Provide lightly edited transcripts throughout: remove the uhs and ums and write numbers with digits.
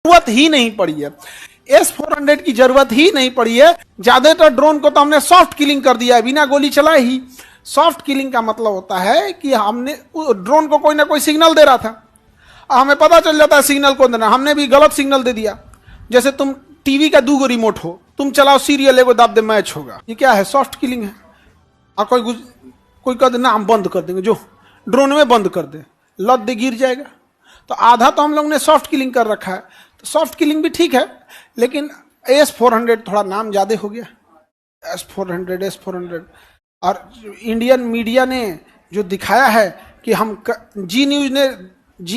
जरूरत ही नहीं पड़ी है। S-400 की जरूरत ही नहीं पड़ी है। ज्यादातर ड्रोन को तो हमने सॉफ्ट किलिंग कर दिया है, बिना गोली चलाए ही। सॉफ्ट किलिंग का मतलब होता है कि हमने ड्रोन को कोई ना कोई सिग्नल दे रहा था, हमें पता चल जाता है सिग्नल को देना, हमने भी गलत सिग्नल दे दिया। जैसे तुम टीवी का 2 रिमोट हो, तुम चलाओ सीरियल, एगो दाब दे मैच होगा, ये क्या है? सॉफ्ट किलिंग है। और कोई कह दे ना हम बंद कर देंगे, जो ड्रोन में बंद कर दे, लद दे गिर जाएगा। तो आधा तो हम लोग ने सॉफ्ट किलिंग कर रखा है। तो सॉफ्ट किलिंग भी ठीक है, लेकिन S-400 थोड़ा नाम ज्यादा हो गया। S-400 और इंडियन मीडिया ने जो दिखाया है कि हम जी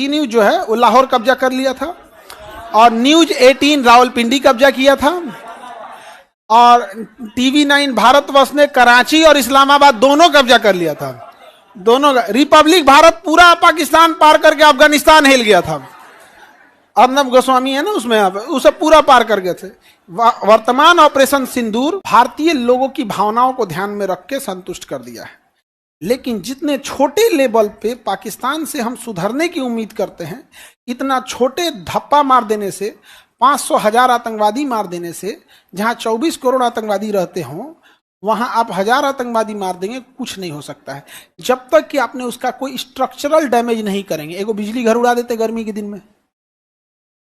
न्यूज जो है वो लाहौर कब्जा कर लिया था, और न्यूज 18 रावलपिंडी कब्जा किया था, और TV9 भारतवर्ष ने कराची और इस्लामाबाद दोनों कब्जा कर लिया था। दोनों का रिपब्लिक भारत पूरा पाकिस्तान पार करके अफगानिस्तान हिल गया था। अर्नब गोस्वामी है ना उसमें, उसे पूरा पार कर गए थे। वर्तमान ऑपरेशन सिंदूर भारतीय लोगों की भावनाओं को ध्यान में रख के संतुष्ट कर दिया है, लेकिन जितने छोटे लेवल पे पाकिस्तान से हम सुधरने की उम्मीद करते हैं, इतना छोटे धप्पा मार देने से, 500,000 आतंकवादी मार देने से, जहां 24 करोड़ आतंकवादी रहते हों वहां आप 1000 आतंकवादी मार देंगे, कुछ नहीं हो सकता है जब तक कि आपने उसका कोई स्ट्रक्चरल डैमेज नहीं करेंगे। एगो बिजली घर उड़ा देते गर्मी के दिन में,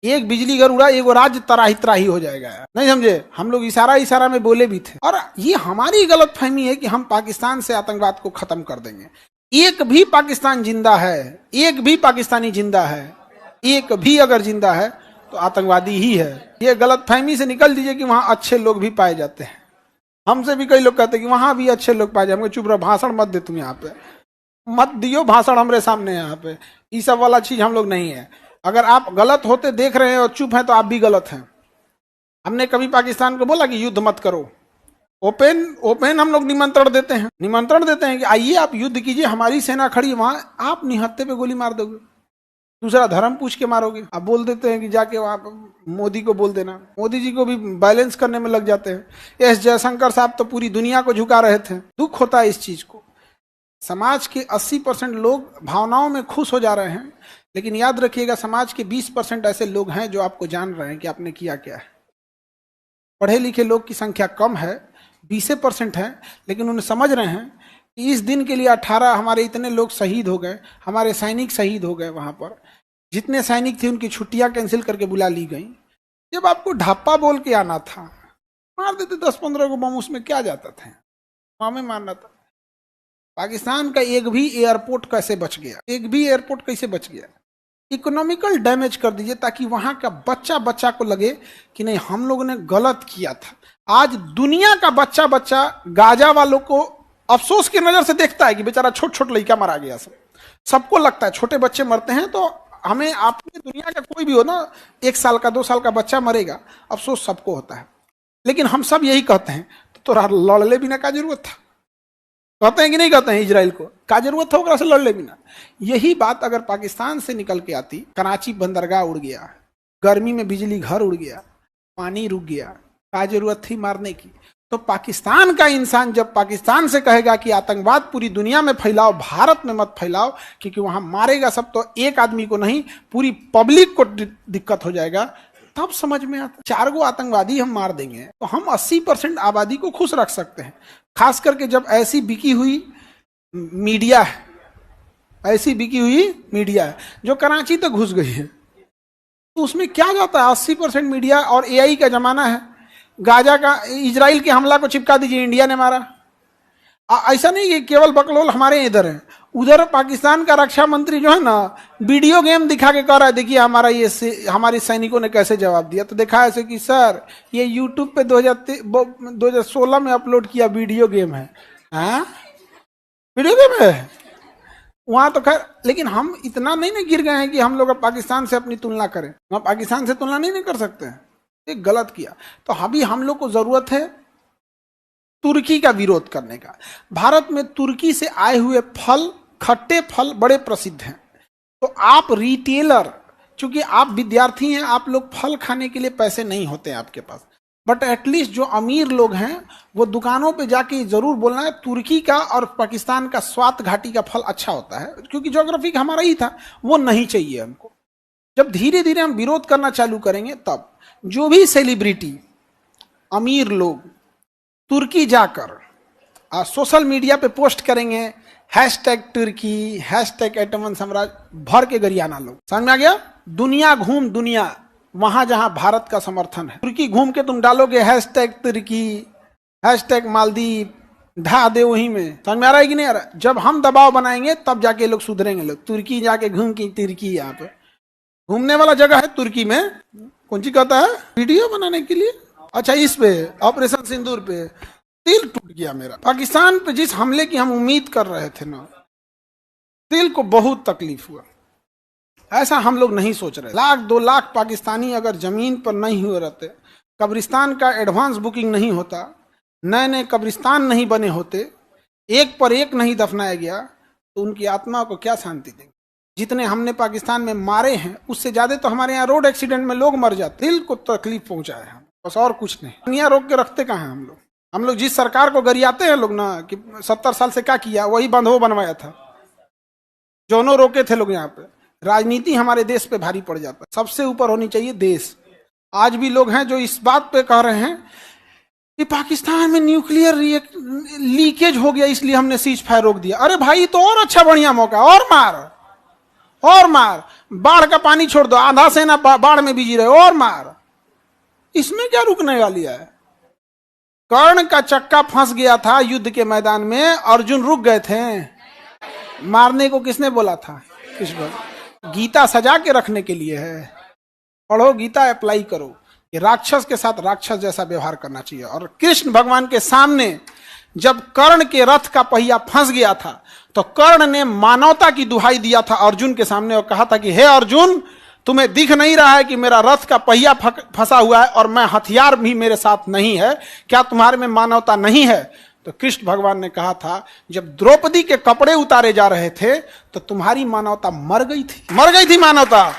एक बिजली घर उड़ा, एगो राज्य तराही तराही हो जाएगा। नहीं समझे? हम लोग इशारा में बोले भी थे। और ये हमारी गलतफहमी है कि हम पाकिस्तान से आतंकवाद को खत्म कर देंगे। एक भी पाकिस्तान जिंदा है, एक भी पाकिस्तानी जिंदा है, एक भी अगर जिंदा है तो आतंकवादी ही है। ये गलतफहमी से निकल दीजिए कि वहां अच्छे लोग भी पाए जाते हैं। हमसे भी कई लोग कहते हैं कि वहां भी अच्छे लोग पाए जाएंगे। चुप रहो, भाषण मत दे, तुम यहाँ पे मत दियो भाषण हमरे सामने। यहाँ पे ये सब वाला चीज हम लोग नहीं है। अगर आप गलत होते देख रहे हैं और चुप हैं तो आप भी गलत हैं। हमने कभी पाकिस्तान को बोला कि युद्ध मत करो? ओपन हम लोग निमंत्रण देते हैं कि आइए आप युद्ध कीजिए, हमारी सेना खड़ी है वहां, आप निहत्थे पे गोली मार दोगे, दूसरा धर्म पूछ के मारोगे। आप बोल देते हैं कि जाके वहां मोदी को बोल देना, मोदी जी को भी बैलेंस करने में लग जाते हैं। S जयशंकर साहब तो पूरी दुनिया को झुका रहे थे। दुख होता है इस चीज को। समाज के 80% लोग भावनाओं में खुश हो जा रहे हैं, लेकिन याद रखिएगा समाज के 20% ऐसे लोग हैं जो आपको जान रहे हैं कि आपने किया क्या है। पढ़े लिखे लोग की संख्या कम है, 20% है, लेकिन उन्हें समझ रहे हैं कि इस दिन के लिए 18 हमारे इतने लोग शहीद हो गए, हमारे सैनिक शहीद हो गए। वहां पर जितने सैनिक थे उनकी छुट्टियां कैंसिल करके बुला ली गई। जब आपको ढापा बोल के आना था, मार देते 10-15 को बम, उसमें क्या जाता था? वहां में मारना था। पाकिस्तान का एक भी एयरपोर्ट कैसे बच गया? एक भी एयरपोर्ट कैसे बच गया? इकोनॉमिकल डैमेज कर दीजिए ताकि वहां का बच्चा को लगे कि नहीं हम लोगों ने गलत किया था। आज दुनिया का बच्चा गाजा वालों को अफसोस की नजर से देखता है कि बेचारा छोट लड़का मारा गया। सबको लगता है छोटे बच्चे मरते हैं तो हमें, आपने दुनिया का कोई भी हो ना, 1 साल का 2 साल का बच्चा मरेगा, अफसोस सबको होता है। लेकिन हम सब यही कहते हैं तो लड़ले बिना का जरूरत था? कहते हैं कि नहीं कहते हैं? इजराइल को का जरूरत था से लड़ ले बिना? यही बात अगर पाकिस्तान से निकल के आती, कराची बंदरगाह उड़ गया, गर्मी में बिजली घर उड़ गया, पानी रुक गया, का जरूरत थी मारने की? तो पाकिस्तान का इंसान जब पाकिस्तान से कहेगा कि आतंकवाद पूरी दुनिया में फैलाओ, भारत में मत फैलाओ, क्योंकि वहां मारेगा सब, तो एक आदमी को नहीं पूरी पब्लिक को दिक्कत हो जाएगा, तब समझ में आता। 4 गो आतंकवादी हम मार देंगे तो हम 80% आबादी को खुश रख सकते हैं। खास करके जब ऐसी बिकी हुई मीडिया है, ऐसी बिकी हुई मीडिया है जो कराची तक घुस गई है, तो उसमें क्या जाता है? 80% मीडिया, और AI का जमाना है। गाजा का इजराइल के हमला को चिपका दीजिए, इंडिया ने मारा। ऐसा नहीं कि केवल बकलोल हमारे इधर है, उधर पाकिस्तान का रक्षा मंत्री जो है ना, वीडियो गेम दिखा के कह रहा है देखिए हमारे सैनिकों ने कैसे जवाब दिया। तो देखा ऐसे कि सर ये यूट्यूब पे 2016 में अपलोड किया वीडियो गेम है। हाँ वीडियो गेम है वहां तो खैर, लेकिन हम इतना नहीं ना गिर गए हैं कि हम लोग पाकिस्तान से अपनी तुलना करें। हम पाकिस्तान से तुलना नहीं कर सकते हैं, एक गलत किया। तो अभी हम लोग को जरूरत है तुर्की का विरोध करने का। भारत में तुर्की से आए हुए फल, खट्टे फल बड़े प्रसिद्ध हैं। तो आप रिटेलर, चूंकि आप विद्यार्थी हैं, आप लोग फल खाने के लिए पैसे नहीं होते हैं आपके पास, बट एटलीस्ट जो अमीर लोग हैं वो दुकानों पे जाके जरूर बोलना है तुर्की का और पाकिस्तान का स्वात घाटी का फल अच्छा होता है, क्योंकि ज्योग्राफी हमारा ही था, वो नहीं चाहिए हमको। जब धीरे धीरे हम विरोध करना चालू करेंगे तब जो भी सेलिब्रिटी अमीर लोग तुर्की जाकर सोशल मीडिया पे पोस्ट करेंगे हैशटैग तुर्की, हैशटैग एटमन साम्राज्य, भर के गरियाना लोग। समझ में आ गया? दुनिया घूम दुनिया, वहां जहां भारत का समर्थन है, तुर्की घूम के तुम डालोगे हैशटैग तुर्की, हैशटैग मालदीव, ढा दे वहीं में। समझ में आ रहा है कि नहीं आ रहा? जब हम दबाव बनाएंगे तब जाके लोग सुधरेंगे। लोग तुर्की जाके घूम के, तुर्की यहाँ पे घूमने वाला जगह है तुर्की में, कौन सी कहता है वीडियो बनाने के लिए। अच्छा, इस पे ऑपरेशन सिंदूर पे दिल टूट गया मेरा। पाकिस्तान पे जिस हमले की हम उम्मीद कर रहे थे ना, दिल को बहुत तकलीफ हुआ। ऐसा हम लोग नहीं सोच रहे। 1-2 लाख पाकिस्तानी अगर जमीन पर नहीं हुए रहते, कब्रिस्तान का एडवांस बुकिंग नहीं होता, नए नए कब्रिस्तान नहीं बने होते, एक पर एक नहीं दफनाया गया, तो उनकी आत्मा को क्या शांति देंगे। जितने हमने पाकिस्तान में मारे हैं उससे ज्यादा तो हमारे यहाँ रोड एक्सीडेंट में लोग मर जाते। दिल को तकलीफ पहुंचाए हम, बस और कुछ नहीं। दुनिया रोक के रखते कहाँ हैं हम लोग? हम लोग जिस सरकार को गरियाते हैं लोग ना कि 70 साल से क्या किया, वही बंधो बनवाया था, जोनो रोके थे लोग। यहाँ पे राजनीति हमारे देश पे भारी पड़ जाता है। सबसे ऊपर होनी चाहिए देश। आज भी लोग हैं जो इस बात पे कह रहे हैं कि पाकिस्तान में न्यूक्लियर लीकेज हो गया इसलिए हमने सीज फायर रोक दिया। अरे भाई, तो और अच्छा बढ़िया मौका, और मार और मार। बाढ़ का पानी छोड़ दो, आधा सेना बाढ़ में बिजी रहे, और मार। इसमें क्या रुकने वाली है? कर्ण का चक्का फंस गया था युद्ध के मैदान में, अर्जुन रुक गए थे। मारने को किसने बोला था? कृष्ण। गीता सजा के रखने के लिए है। पढ़ो गीता, अप्लाई करो कि राक्षस के साथ राक्षस जैसा व्यवहार करना चाहिए। और कृष्ण भगवान के सामने जब कर्ण के रथ का पहिया फंस गया था तो कर्ण ने मानवता की दुहाई दिया था अर्जुन के सामने और कहा था कि हे अर्जुन, तुम्हें दिख नहीं रहा है कि मेरा रथ का पहिया फंसा हुआ है और मैं हथियार भी मेरे साथ नहीं है, क्या तुम्हारे में मानवता नहीं है? तो कृष्ण भगवान ने कहा था, जब द्रौपदी के कपड़े उतारे जा रहे थे तो तुम्हारी मानवता मर गई थी मानवता।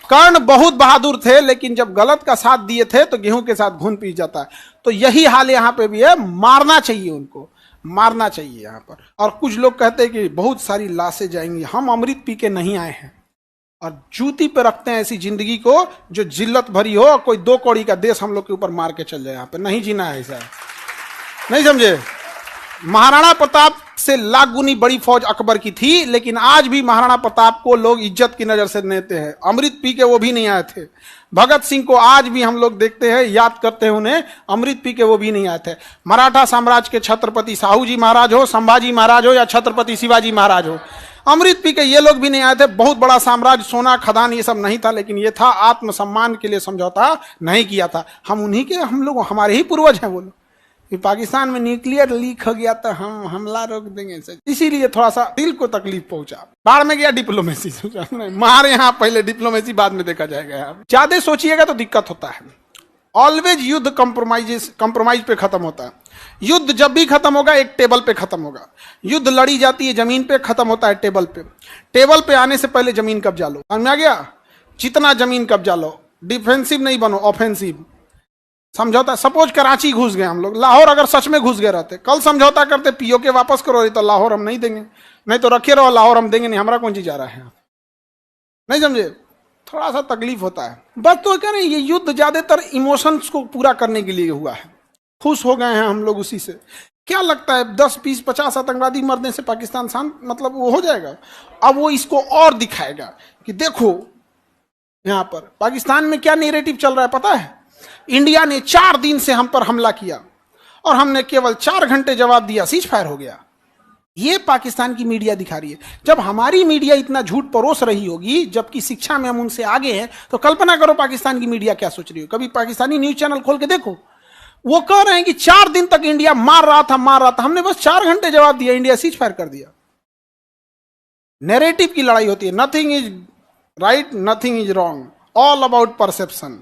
कर्ण बहुत बहादुर थे, लेकिन जब गलत का साथ दिए थे तो गेहूं के साथ घुन पी जाता है। तो यही हाल यहां पे भी है, मारना चाहिए उनको, मारना चाहिए यहां पर। और कुछ लोग कहते हैं कि बहुत सारी लाशें जाएंगी। हम अमृत पी के नहीं आए हैं और जूती पे रखते हैं ऐसी जिंदगी को जो जिल्लत भरी हो, कोई 2 कौड़ी का देश हम लोग के ऊपर मार के चल जाए। यहां पे नहीं जीना है ऐसा, नहीं समझे? महाराणा प्रताप से लाख गुनी बड़ी फौज अकबर की थी, लेकिन आज भी महाराणा प्रताप को लोग इज्जत की नजर से लेते हैं। अमृत पी के वो भी नहीं आए थे। भगत सिंह को आज भी हम लोग देखते हैं, याद करते हैं उन्हें, अमृत पी के वो भी नहीं आए थे। मराठा साम्राज्य के छत्रपति साहू जी महाराज हो, संभाजी महाराज हो या छत्रपति शिवाजी महाराज हो, अमृत पी के ये लोग भी नहीं आए थे। बहुत बड़ा साम्राज्य, सोना खदान ये सब नहीं था, लेकिन ये था आत्मसम्मान के लिए समझौता नहीं किया था। हम उन्हीं के, हम लोग हमारे ही पूर्वज हैं। बोलो कि पाकिस्तान में न्यूक्लियर लीक हो गया तो हम हमला रोक देंगे, इसीलिए थोड़ा सा दिल को तकलीफ पहुंचा। बाढ़ में गया डिप्लोमेसी, मार यहाँ पहले डिप्लोमेसी बाद में देखा जाएगा। ज्यादा सोचिएगा तो दिक्कत होता है। ऑलवेज युद्ध कंप्रोमाइज पे खत्म होता है। युद्ध जब भी खत्म होगा एक टेबल पे खत्म होगा। युद्ध लड़ी जाती है जमीन पे, खत्म होता है टेबल पे। टेबल पे आने से पहले जमीन कब्जा लो। समझ में आ गया? जितना जमीन कब्जा लो, डिफेंसिव नहीं बनो, ऑफेंसिव। समझौता, सपोज कराची घुस गए हम लोग, लाहौर अगर सच में घुस गए रहते, कल समझौता करते पीओ के वापस करो, तो लाहौर हम नहीं देंगे, नहीं तो रखे रहो, लाहौर हम देंगे नहीं, हमारा कौन चीज जा रहा है? नहीं समझे? थोड़ा सा तकलीफ होता है बस। तो क्या नहीं, ये युद्ध ज्यादातर इमोशंस को पूरा करने के लिए हुआ है। खुश हो गए हैं हम लोग उसी से। क्या लगता है 10, 20, 50 आतंकवादी मरने से पाकिस्तान शांत, मतलब वो हो जाएगा? अब वो इसको और दिखाएगा कि देखो यहां पर पाकिस्तान में क्या नैरेटिव चल रहा है पता है? इंडिया ने 4 दिन से हम पर हमला किया और हमने केवल 4 घंटे जवाब दिया, सीज फायर हो गया। ये पाकिस्तान की मीडिया दिखा रही है। जब हमारी मीडिया इतना झूठ परोस रही होगी, जबकि शिक्षा में हम उनसे आगे हैं, तो कल्पना करो पाकिस्तान की मीडिया क्या सोच रही हो। कभी पाकिस्तानी न्यूज चैनल खोल के देखो, वो कह रहे हैं कि 4 दिन तक इंडिया मार रहा था, हमने बस 4 घंटे जवाब दिया, इंडिया सीज फायर कर दिया। नैरेटिव की लड़ाई होती है। Nothing is right, nothing is wrong, all about perception.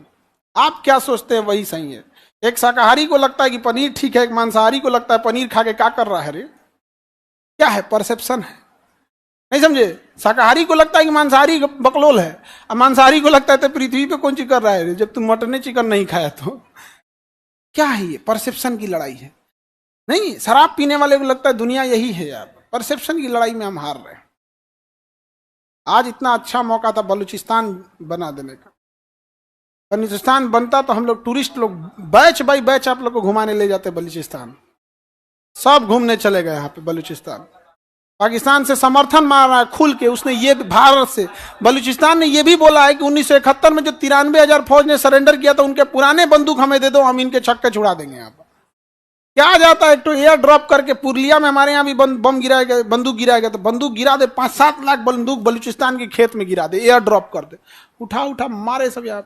आप क्या सोचते हैं वही सही है। एक शाकाहारी को लगता है कि पनीर ठीक है, एक मांसाहारी को लगता है पनीर खा के क्या कर रहा है रे। क्या है? परसेप्शन है। नहीं समझे? शाकाहारी को लगता है कि मांसाहारी बकलोल है, और मांसाहारी को लगता है तो पृथ्वी पे कौन चीज कर रहा है रे, जब तुम मटन चिकन नहीं खाया तो। क्या है ये? परसेप्शन की लड़ाई है। नहीं, शराब पीने वाले को लगता है दुनिया यही है यार। परसेप्शन की लड़ाई में हम हार रहे हैं। आज इतना अच्छा मौका था बलूचिस्तान बना देने का। बलूचिस्तान बनता तो हम लोग टूरिस्ट लोग बैच बाई बैच आप लोग को घुमाने ले जाते बलूचिस्तान, सब घूमने चले गए यहाँ पे बलूचिस्तान। पाकिस्तान से समर्थन मार रहा है खुल के, उसने ये भारत से, बलूचिस्तान ने ये भी बोला है कि 1971 में जो 93,000 फौज ने सरेंडर किया था उनके पुराने बंदूक हमें दे दो, हम इनके छक्के छुड़ा देंगे। यहाँ पर क्या जाता है, एक तो एयर ड्रॉप करके पुरलिया में हमारे यहाँ भी बम गिराया गया, बंदूक गिराया गया, तो बंदूक गिरा दे, 5-7 लाख बंदूक बलूचिस्तान के खेत में गिरा दे, एयर ड्रॉप कर दे, उठा उठा मारे सब यहाँ।